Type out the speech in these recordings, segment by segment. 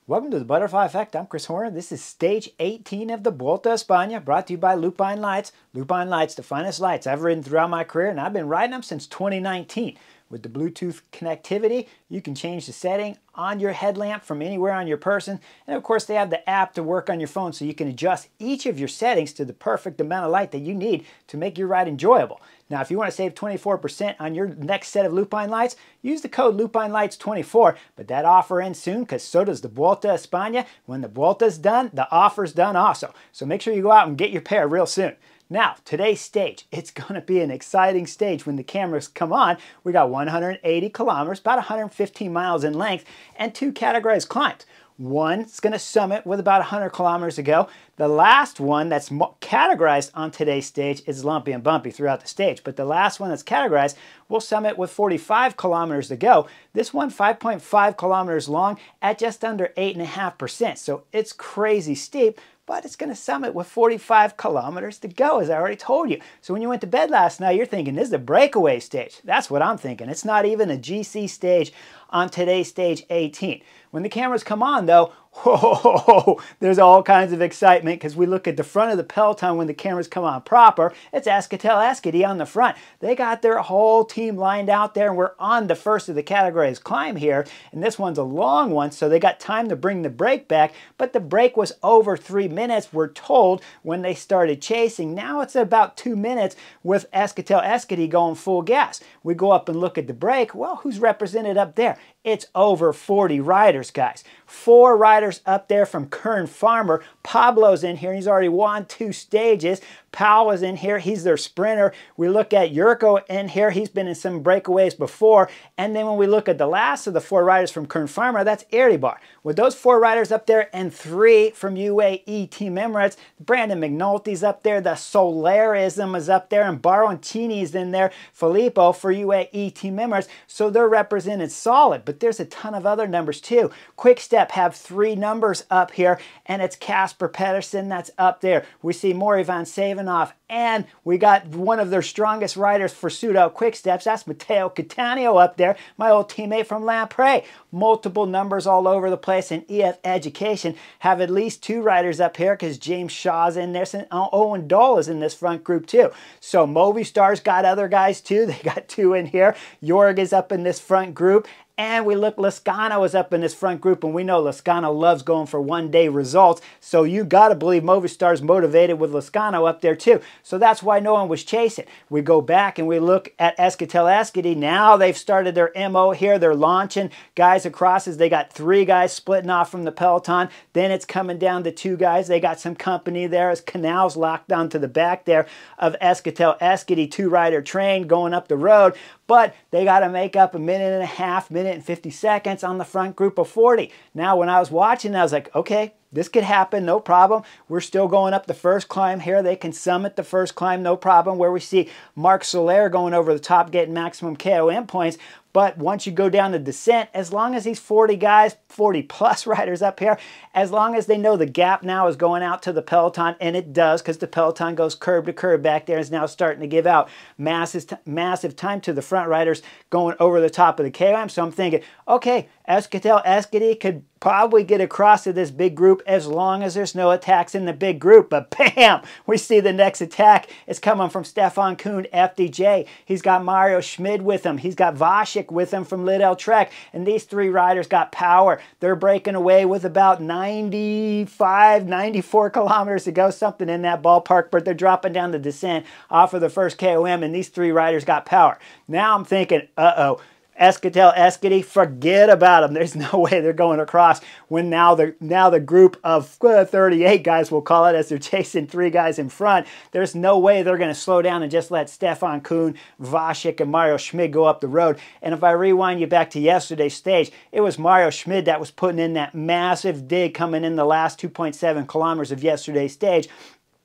Welcome to the Butterfly Effect. I'm Chris Horner. This is stage 18 of the Vuelta a España, brought to you by Lupine Lights. Lupine Lights, the finest lights I've ridden throughout my career, and I've been riding them since 2019. With the Bluetooth connectivity, you can change the setting on your headlamp from anywhere on your person. And of course, they have the app to work on your phone, so you can adjust each of your settings to the perfect amount of light that you need to make your ride enjoyable. Now, if you want to save 24% on your next set of Lupine lights, use the code LupineLights24, but that offer ends soon because so does the Vuelta a España. When the Vuelta's done, the offer's done also. So make sure you go out and get your pair real soon. Now, today's stage, it's going to be an exciting stage when the cameras come on. We got 180 kilometers, about 115 miles in length, and two categorized climbs. One's going to summit with about 100 kilometers to go. The last one that's categorized on today's stage is lumpy and bumpy throughout the stage, but the last one that's categorized will summit with 45 kilometers to go. This one 5.5 kilometers long at just under 8.5%, so it's crazy steep, but it's going to summit with 45 kilometers to go, as I already told you. So when you went to bed last night, you're thinking, this is a breakaway stage. That's what I'm thinking. It's not even a GC stage on today's stage 18. When the cameras come on, though, whoa, there's all kinds of excitement because we look at the front of the peloton when the cameras come on proper. It's Euskaltel-Euskadi on the front. They got their whole team lined out there, and we're on the first of the categorized climb here. And this one's a long one, so they got time to bring the break back, but the break was over 3 minutes, we're told, when they started chasing. Now it's about 2 minutes with Euskaltel-Euskadi going full gas. We go up and look at the break. Well, who's represented up there? It's over 40 riders, guys. 4 riders up there from Kern Farmer. Pablo's in here. He's already won 2 stages. Powell is in here. He's their sprinter. We look at Yurko in here. He's been in some breakaways before. And then when we look at the last of the 4 riders from Kern Farmer, that's Eribar. With those 4 riders up there and 3 from UAE Team Emirates, Brandon McNulty's up there. The Solarism is up there. And Baroncini's in there. Filippo for UAE Team Emirates. So they're represented solid. But there's a ton of other numbers too. Quick Step have 3 numbers up here, and it's Casper Pedersen that's up there. We see Maury van Savenoff, and we got one of their strongest riders for Pseudo Quick Steps. That's Matteo Cattaneo up there, my old teammate from Lamprey. Multiple numbers all over the place, and EF Education have at least 2 riders up here because James Shaw's in there, and Owen Dole is in this front group too. So Movistar's got other guys too. They got 2 in here. Jorg is up in this front group. And we look, Lascano is up in this front group, and we know Lascano loves going for one-day results. So you got to believe Movistar's motivated with Lascano up there too. So that's why no one was chasing. We go back and we look at Euskaltel-Euskadi. Now they've started their MO here. They're launching guys across as they got 3 guys splitting off from the peloton. Then it's coming down to 2 guys. They got some company there as Canals locked down to the back there of Euskaltel-Euskadi 2-rider train going up the road. But they got to make up a minute and a half, minute and 50 seconds on the front group of 40. Now, when I was watching, I was like, okay, this could happen, no problem. We're still going up the first climb here. They can summit the first climb, no problem, where we see Marc Soler going over the top, getting maximum KOM points. But once you go down the descent, as long as these 40 guys, 40 plus riders up here, as long as they know the gap now is going out to the peloton, and it does because the peloton goes curb to curb back there, is now starting to give out massive time to the front riders going over the top of the KOM. So I'm thinking, okay, Euskaltel-Euskadi could probably get across to this big group as long as there's no attacks in the big group. But bam, we see the next attack is coming from Stefan Kuhn, FDJ. He's got Mario Schmid with him. He's got Vasek with him from Lidl Trek. And these 3 riders got power. They're breaking away with about 95, 94 kilometers to go, something in that ballpark, but they're dropping down the descent off of the first KOM, and these 3 riders got power. Now I'm thinking, uh-oh, Euskaltel-Euskadi, forget about them. There's no way they're going across when now the group of 38 guys, we'll call it, as they're chasing 3 guys in front. There's no way they're going to slow down and just let Stefan Kuhn, Vasek, and Mario Schmid go up the road. And if I rewind you back to yesterday's stage, it was Mario Schmid that was putting in that massive dig coming in the last 2.7 kilometers of yesterday's stage.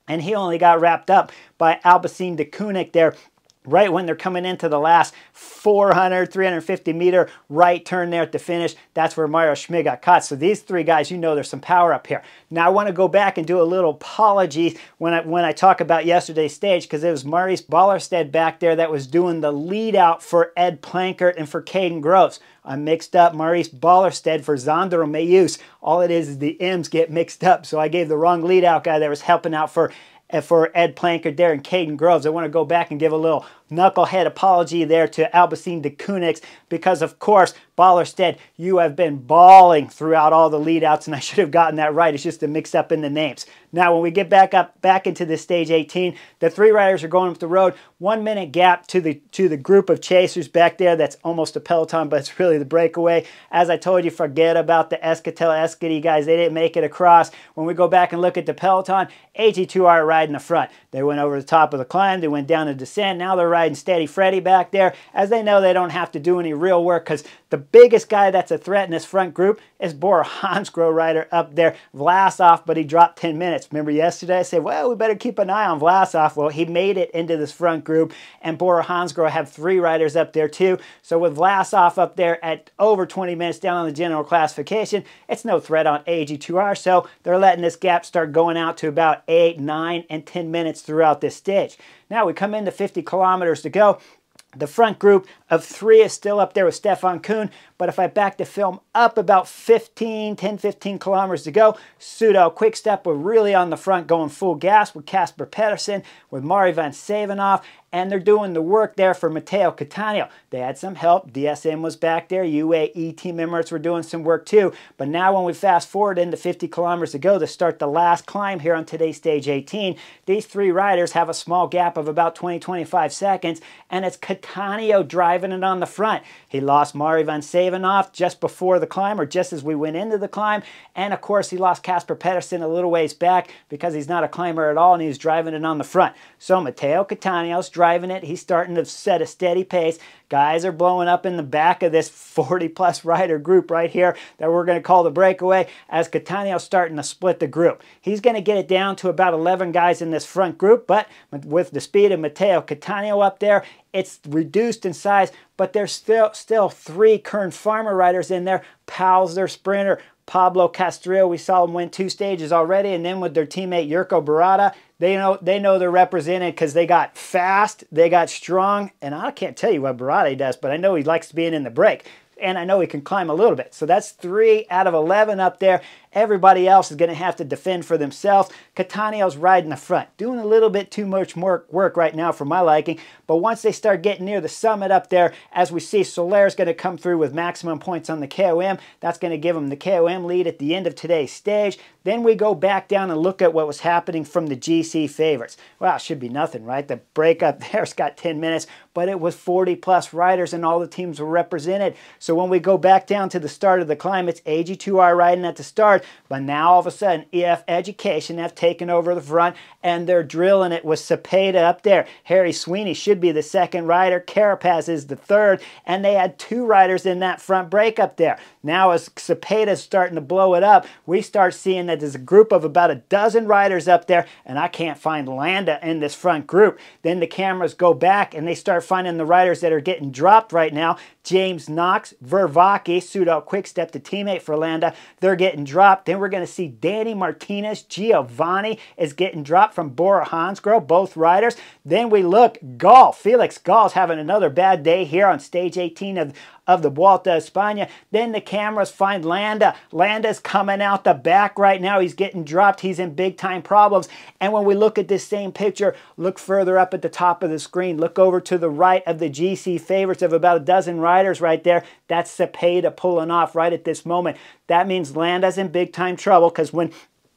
And he only got wrapped up by Albacine de Koenig there right when they're coming into the last 400, 350 meter right turn there at the finish. That's where Mario Schmid got caught. So these three guys, you know there's some power up here. Now I want to go back and do a little apology when I talk about yesterday's stage, because it was Maurice Ballerstedt back there that was doing the lead out for Ed Plankert and for Caden Groves. I mixed up Maurice Ballerstedt for Zandro Mayus. All it is the M's get mixed up. So I gave the wrong lead out guy that was helping out for Ed Plankert there and Caden Groves. I want to go back and give a little knucklehead apology there to Albacine de Kunix, because of course, Ballerstedt, you have been balling throughout all the lead outs, and I should have gotten that right. It's just a mix up in the names. Now, when we get back into this stage 18, the three riders are going up the road. 1 minute gap to the group of chasers back there. That's almost a peloton, but it's really the breakaway. As I told you, forget about the Escatel-Escady guys. They didn't make it across. When we go back and look at the peloton, AG2R riding the front. They went over the top of the climb. They went down the descent. Now they're riding Steady Freddy back there, as they know they don't have to do any real work, because the biggest guy that's a threat in this front group is Bora Hansgrohe rider up there, Vlasov, but he dropped 10 minutes. Remember yesterday I said, well, we better keep an eye on Vlasov. Well, he made it into this front group, and Bora Hansgrohe have three riders up there too. So with Vlasov up there at over 20 minutes down on the general classification, it's no threat on AG2R, so they're letting this gap start going out to about 8, 9, and 10 minutes throughout this stage. Now we come into 50 kilometers to go. The front group of three is still up there with Stefan Kuhn, but if I back the film up about 10, 15 kilometers to go, Pseudo Quickstep were really on the front going full gas with Casper Pedersen, with Mari van Savenhoff, and they're doing the work there for Matteo Cattaneo. They had some help. DSM was back there. UAE team members were doing some work too. But now when we fast forward into 50 kilometers to go to start the last climb here on today's stage 18, these three riders have a small gap of about 20-25 seconds, and it's Cattaneo driving it on the front. He lost Mari van Savenhoff just before the climb, or just as we went into the climb, and of course he lost Casper Pedersen a little ways back because he's not a climber at all, and he's driving it on the front. So Matteo Cattaneo's driving it. He's starting to set a steady pace. Guys are blowing up in the back of this 40-plus rider group right here that we're going to call the breakaway, as Cattaneo's starting to split the group. He's going to get it down to about 11 guys in this front group, but with the speed of Matteo Cattaneo up there, it's reduced in size, but there's still three Kern Farmer riders in there. Powell's their sprinter. Pablo Castrillo, we saw him win 2 stages already, and then with their teammate Jurko Barada, they know they're represented because they got fast, they got strong, and I can't tell you what Barada does, but I know he likes being in the break, and I know he can climb a little bit. So that's 3 out of 11 up there. Everybody else is going to have to defend for themselves. Cattaneo's riding the front, doing a little bit too much more work right now for my liking. But once they start getting near the summit up there, as we see Solaire's going to come through with maximum points on the KOM. That's going to give him the KOM lead at the end of today's stage. Then we go back down and look at what was happening from the GC favorites. Well, it should be nothing, right? The break up there's got 10 minutes, but it was 40-plus riders and all the teams were represented. So when we go back down to the start of the climb, it's AG2R riding at the start. But now all of a sudden, EF Education have taken over the front, and they're drilling it with Cepeda up there. Harry Sweeney should be the second rider. Carapaz is the third, and they had 2 riders in that front break up there. Now as Cepeda's starting to blow it up, we start seeing that there's a group of about a dozen riders up there, and I can't find Landa in this front group. Then the cameras go back, and they start finding the riders that are getting dropped right now. James Knox, Vervaki, Pseudo Quickstep, the teammate for Landa, they're getting dropped. Then we're going to see Danny Martinez, Giovanni is getting dropped from Bora Hansgrohe, both riders. Then we look, Gall, Felix Gall's having another bad day here on stage 18 of the Vuelta a España. Then the cameras find Landa. Landa's coming out the back right now. He's getting dropped. He's in big time problems. And when we look at this same picture, look further up at the top of the screen. Look over to the right of the GC favorites of about a dozen riders right there. That's Cepeda pulling off right at this moment. That means Landa's in big time trouble, because when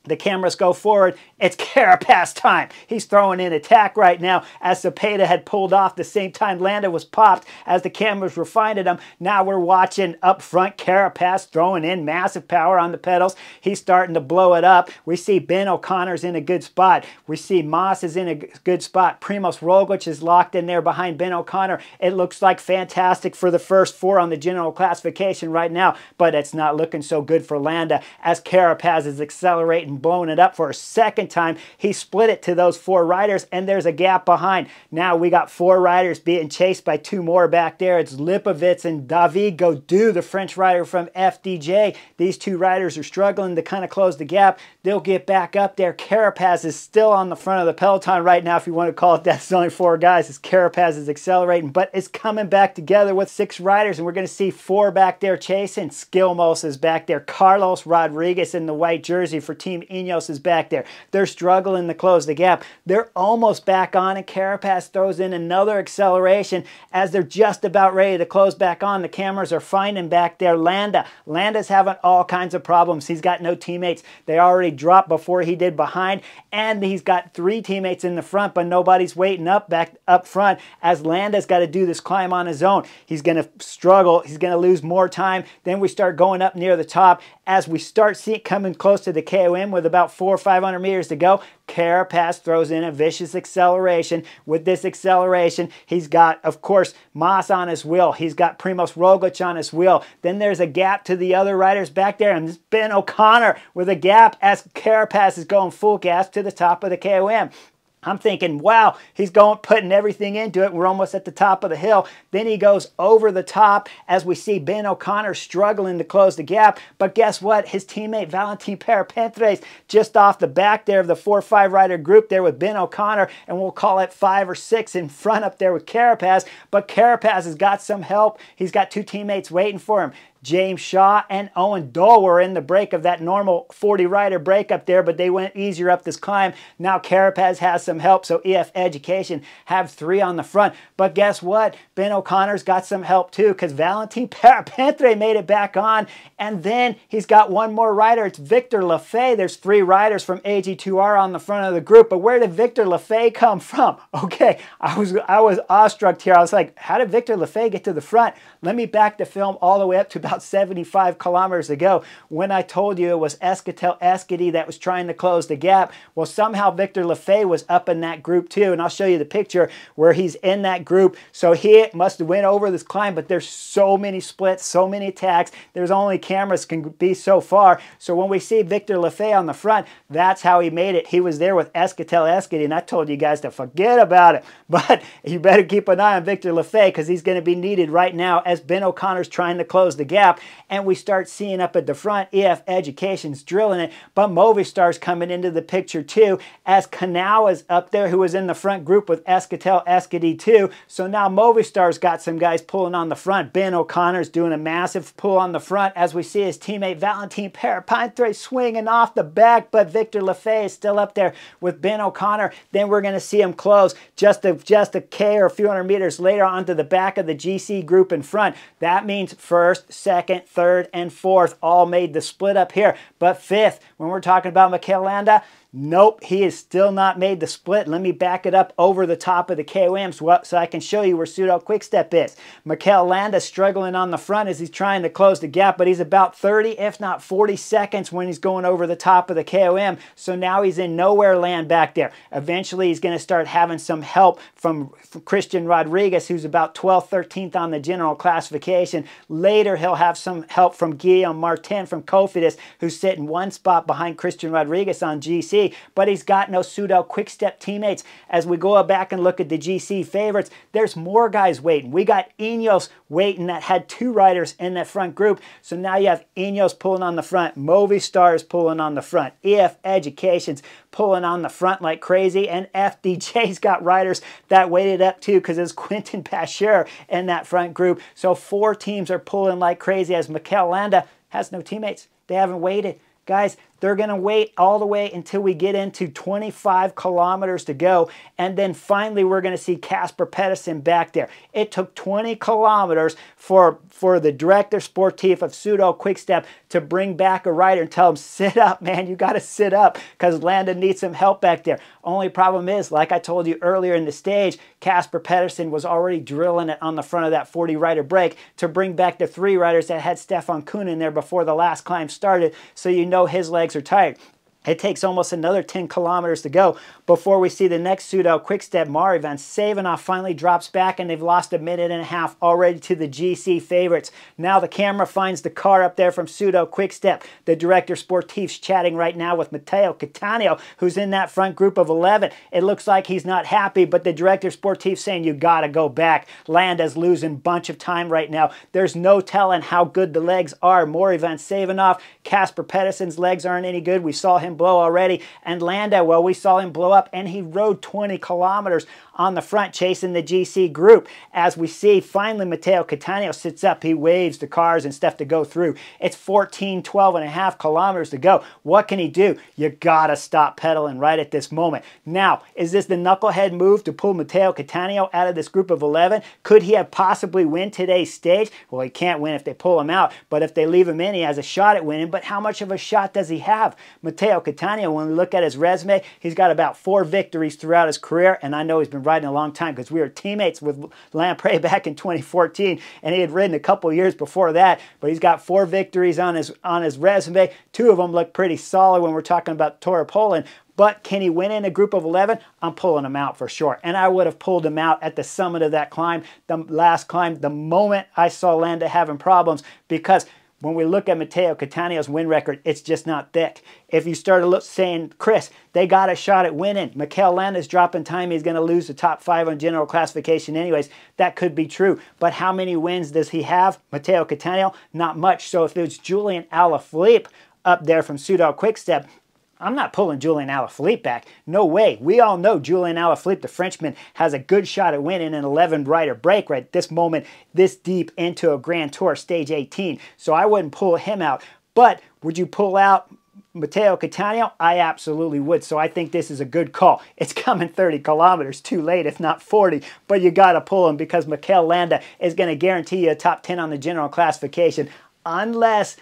the cameras go forward, it's Carapaz time. He's throwing in attack right now, as Cepeda had pulled off the same time Landa was popped, as the cameras were finding him. Now we're watching up front Carapaz throwing in massive power on the pedals. He's starting to blow it up. We see Ben O'Connor's in a good spot. We see Moss is in a good spot. Primoz Roglic is locked in there behind Ben O'Connor. It looks like fantastic for the first 4 on the general classification right now, but it's not looking so good for Landa, as Carapaz is accelerating from blowing it up for a second time. He split it to those 4 riders, and there's a gap behind. Now we got 4 riders being chased by 2 more back there. It's Lipovitz and David Gaudu, the French rider from FDJ. These 2 riders are struggling to kind of close the gap. They'll get back up there. Carapaz is still on the front of the peloton right now, if you want to call it that. It's only 4 guys as Carapaz is accelerating, but it's coming back together with 6 riders, and we're going to see 4 back there chasing. Skilmos is back there. Carlos Rodriguez in the white jersey for Team Ineos is back there. They're struggling to close the gap. They're almost back on, and Carapaz throws in another acceleration as they're just about ready to close back on. The cameras are finding back there Landa. Landa's having all kinds of problems. He's got no teammates. They already dropped before he did behind, and he's got 3 teammates in the front, but nobody's waiting back up front as Landa's got to do this climb on his own. He's going to struggle. He's going to lose more time. Then we start going up near the top as we start seeing coming close to the KOM with about 400 or 500 meters to go. Carapaz throws in a vicious acceleration. With this acceleration, he's got, of course, Mas on his wheel. He's got Primoz Roglic on his wheel. Then there's a gap to the other riders back there, and it's Ben O'Connor with a gap as Carapaz is going full gas to the top of the KOM. I'm thinking, wow, he's putting everything into it. We're almost at the top of the hill. Then he goes over the top as we see Ben O'Connor struggling to close the gap. But guess what? His teammate Valentin Perpentres just off the back there of the 4 or 5 rider group there with Ben O'Connor, and we'll call it 5 or 6 in front up there with Carapaz. But Carapaz has got some help. He's got 2 teammates waiting for him. James Shaw and Owen Dole were in the break of that normal 40-rider break up there, but they went easier up this climb. Now Carapaz has some help, so EF Education have 3 on the front. But guess what? Ben O'Connor's got some help too, because Valentin Perpentre made it back on, and then he's got 1 more rider. It's Victor Lafay. There's 3 riders from AG2R on the front of the group, but where did Victor Lafay come from? Okay, I was awestruck here. I was like, how did Victor Lafay get to the front? Let me back the film all the way up to about 75 kilometers ago when I told you it was Eskatel Eskidi that was trying to close the gap. Well, somehow Victor Lafay was up in that group too, and I'll show you the picture where he's in that group. So he must have went over this climb, but there's so many splits, so many attacks. There's only cameras can be so far. So when we see Victor Lafay on the front, that's how he made it. He was there with Eskatel Eskidi, and I told you guys to forget about it. But you better keep an eye on Victor Lafay because he's going to be needed right now as Ben O'Connor's trying to close the gap. And we start seeing up at the front, EF Education's drilling it, but Movistar's coming into the picture too, as Canal is up there, who was in the front group with Eskatel Eskidi too. So now Movistar's got some guys pulling on the front. Ben O'Connor's doing a massive pull on the front as we see his teammate Valentin Perpentre swinging off the back, but Victor Lafay is still up there with Ben O'Connor. Then we're going to see him close just a K or a few hundred meters later onto the back of the GC group in front. That means first, second, third, and fourth all made the split up here. But fifth, when we're talking about Mikel Landa, nope, he has still not made the split. Let me back it up over the top of the KOM so I can show you where Pseudo Quickstep is. Mikel Landa struggling on the front as he's trying to close the gap, but he's about 30, if not 40 seconds when he's going over the top of the KOM. So now he's in nowhere land back there. Eventually, he's going to start having some help from Christian Rodriguez, who's about 12th, 13th on the general classification. Later, he'll have some help from Guillaume Martin from Cofidis, who's sitting 1 spot behind Christian Rodriguez on GC. But he's got no Pseudo Quickstep teammates. As we go back and look at the GC favorites, there's more guys waiting. We got Ineos waiting that had 2 riders in that front group. So now you have Ineos pulling on the front, Movistar is pulling on the front, EF Education's pulling on the front like crazy, and FDJ's got riders that waited up too because there's Quentin Pascher in that front group. So 4 teams are pulling like crazy as Mikel Landa has no teammates. They haven't waited. Guys, they're going to wait all the way until we get into 25 kilometers to go. And then finally, we're going to see Casper Pedersen back there. It took 20 kilometers for the director sportif of Pseudo Quickstep to bring back a rider and tell him, sit up, man. You got to sit up because Landa needs some help back there. Only problem is, like I told you earlier in the stage, Casper Pedersen was already drilling it on the front of that 40-rider break to bring back the 3 riders that had Stefan Kuhn in there before the last climb started. So you know his legs are tired. It takes almost another 10 kilometers to go before we see the next pseudo quick-step. Mari van Savenhoff finally drops back, and they've lost a minute and a half already to the GC favorites. Now the camera finds the car up there from pseudo quick-step. The director sportif's chatting right now with Matteo Cattaneo, who's in that front group of 11. It looks like he's not happy, but the director sportif saying you gotta go back. Landa's losing a bunch of time right now. There's no telling how good the legs are. Mari van Savenhoff, Casper Pedersen's legs aren't any good. We saw him blow already. And Landa, well, we saw him blow up, and he rode 20 kilometers on the front chasing the GC group. As we see, finally Matteo Cattaneo sits up. He waves the cars and stuff to go through. It's 14, 12 and a half kilometers to go. What can he do? You gotta stop pedaling right at this moment. Now, is this the knucklehead move to pull Matteo Cattaneo out of this group of 11? Could he have possibly win today's stage? Well, he can't win if they pull him out, but if they leave him in, he has a shot at winning. But how much of a shot does he have? Matteo Cattaneo, when we look at his resume, he's got about 4 victories throughout his career, and I know he's been riding a long time because we were teammates with Lamprey back in 2014, and he had ridden a couple years before that, but he's got 4 victories on his resume. 2 of them look pretty solid when we're talking about Tour of Poland. But can he win in a group of 11? I'm pulling him out for sure. And I would have pulled him out at the summit of that climb, the last climb, the moment I saw Landa having problems, because when we look at Matteo Cattaneo's win record, it's just not thick. If you started saying, Chris, they got a shot at winning, Mikel Landa's dropping time, he's going to lose the top 5 on general classification anyways, that could be true. But how many wins does he have, Matteo Cattaneo? Not much. So if it was Julian Alaphilippe up there from Pseudo Quickstep, I'm not pulling Julian Alaphilippe back. No way. We all know Julian Alaphilippe, the Frenchman, has a good shot at winning an 11-rider break right at this moment, this deep into a Grand Tour Stage 18. So I wouldn't pull him out. But would you pull out Matteo Cattaneo? I absolutely would. So I think this is a good call. It's coming 30 kilometers too late, if not 40. But you got to pull him because Mikel Landa is going to guarantee you a top 10 on the general classification unless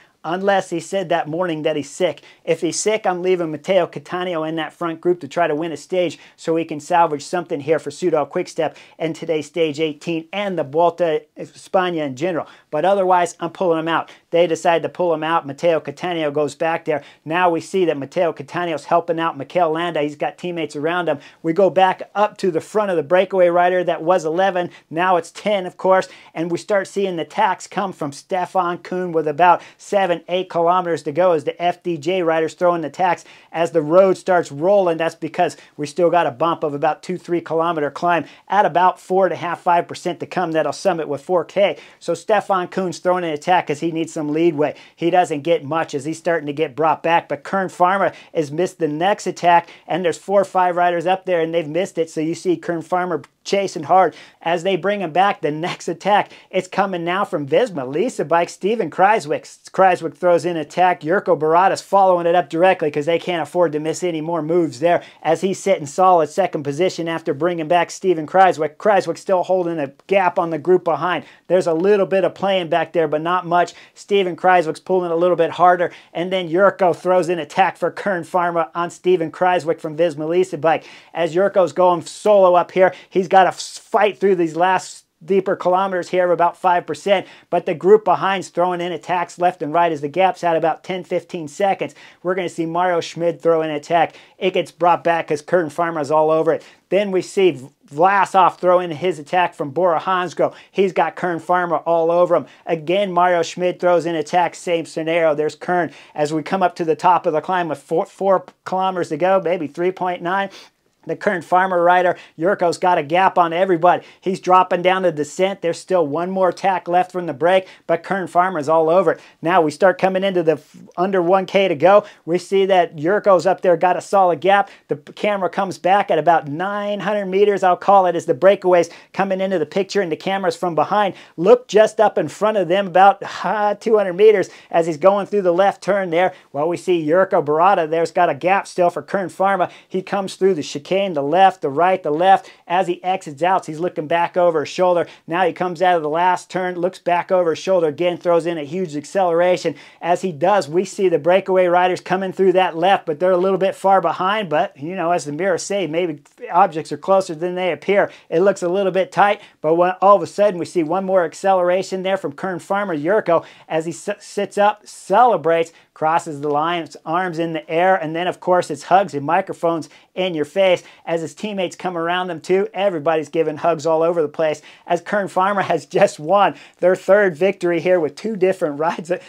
he said that morning that he's sick. If he's sick, I'm leaving Matteo Cattaneo in that front group to try to win a stage so he can salvage something here for Pseudo Quickstep and today's Stage 18 and the Vuelta España in general. But otherwise, I'm pulling him out. They decide to pull him out. Matteo Cattaneo goes back there. Now we see that Matteo Cattaneo's helping out Mikel Landa. He's got teammates around him. We go back up to the front of the breakaway rider that was 11. Now it's 10, of course. And we start seeing the attacks come from Stefan Kuhn with about 7-8 kilometers to go as the FDJ riders throw in the attacks. As the road starts rolling, that's because we still got a bump of about 2-3 kilometer climb at about 4.5-5% to come. That'll summit with 4K. So Stefan Kuhn's throwing an attack because he needs some leadway. He doesn't get much as he's starting to get brought back, but Kern Pharma has missed the next attack, and there's 4 or 5 riders up there and they've missed it. So you see Kern Pharma chasing hard as they bring him back. The next attack, it's coming now from Visma Lease Bike, Steven Kruijswijk. Kruijswijk throws in attack. Jurko Barada's following it up directly because they can't afford to miss any more moves there as he's sitting solid second position after bringing back Steven Kruijswijk. Kruijswijk still holding a gap on the group behind. There's a little bit of playing back there, but not much. Steven Kruijswijk's pulling a little bit harder, and then Jurko throws in attack for Kern Pharma on Steven Kruijswijk from Visma Lease Bike. As Jurko's going solo up here, he's got to fight through these last deeper kilometers here of about 5%, but the group behind's throwing in attacks left and right as the gap's at about 10-15 seconds. We're going to see Mario Schmid throw in attack. It gets brought back because Kern Pharma's all over it. Then we see Vlasov throw in his attack from Bora Hansgrohe. He's got Kern Pharma all over him. Again, Mario Schmid throws in attack, same scenario. There's Kern as we come up to the top of the climb with 4 kilometers to go, maybe 3.9. The Kern Pharma rider, Jurko's got a gap on everybody. He's dropping down the descent. There's still 1 more attack left from the break, but Kern Pharma's all over it. Now we start coming into the under 1K to go. We see that Jurko's up there, got a solid gap. The camera comes back at about 900 meters, I'll call it, as the breakaways coming into the picture, and the cameras from behind look just up in front of them about 200 meters as he's going through the left turn there. Well, we see Jurko Barada there's got a gap still for Kern Pharma. He comes through the chicane, the left, the right, the left. As he exits out, he's looking back over his shoulder. Now he comes out of the last turn, looks back over his shoulder again, throws in a huge acceleration. As he does, we see the breakaway riders coming through that left, but they're a little bit far behind. But, you know, as the mirrors say, maybe objects are closer than they appear. It looks a little bit tight, but when all of a sudden we see 1 more acceleration there from Kern Pharma, Jurko, as he sits up, celebrates, crosses the line, it's arms in the air, and then of course it's hugs and microphones in your face as his teammates come around them too. Everybody's giving hugs all over the place as Kern Pharma has just won their third victory here with two different riders, at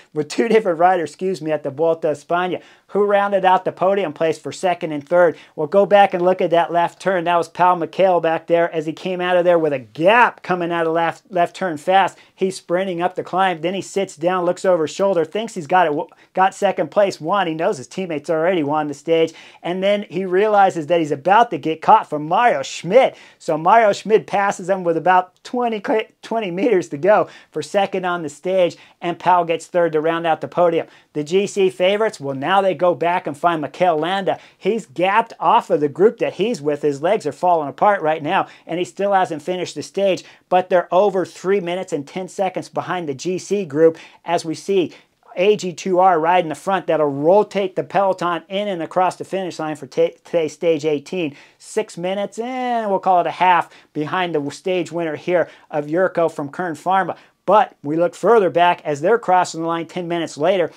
the Vuelta a España. Who rounded out the podium place for second and third? Well, go back and look at that left turn. That was Pal Mikhail back there as he came out of there with a gap coming out of left turn fast. He's sprinting up the climb. Then he sits down, looks over his shoulder, thinks he's got second place, won. He knows his teammates already won the stage. And then he realizes that he's about to get caught from Mario Schmid. So Mario Schmid passes him with about 20 meters to go for second on the stage, and Pal gets third to round out the podium. The GC favorites, well, now they go back and find Mikel Landa. He's gapped off of the group that he's with. His legs are falling apart right now, and he still hasn't finished the stage, but they're over 3 minutes and 10 seconds behind the GC group as we see AG2R right in the front that'll rotate the peloton in and across the finish line for today's stage 18. 6 minutes, and we'll call it a half behind the stage winner here of Jurko from Kern Pharma. But we look further back as they're crossing the line 10 minutes later.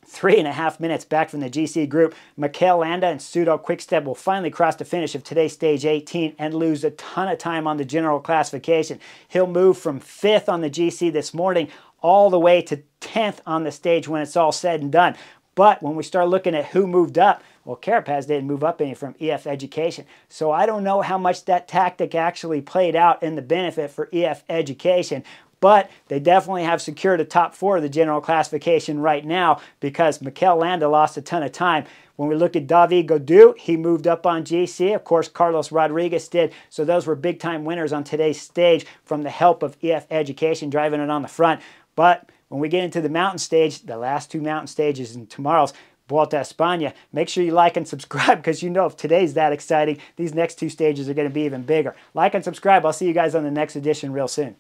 3.5 minutes back from the GC group, Mikel Landa and Pseudo Quickstep will finally cross the finish of today's stage 18 and lose a ton of time on the general classification. He'll move from 5th on the GC this morning all the way to 10th on the stage when it's all said and done. But when we start looking at who moved up, well, Carapaz didn't move up any from EF Education. So I don't know how much that tactic actually played out in the benefit for EF Education. But they definitely have secured a top 4 of the general classification right now because Mikel Landa lost a ton of time. When we look at David Gaudu, he moved up on GC. Of course, Carlos Rodriguez did. So those were big-time winners on today's stage from the help of EF Education driving it on the front. But when we get into the mountain stage, the last 2 mountain stages in tomorrow's Vuelta a España, make sure you like and subscribe because you know if today's that exciting, these next 2 stages are going to be even bigger. Like and subscribe. I'll see you guys on the next edition real soon.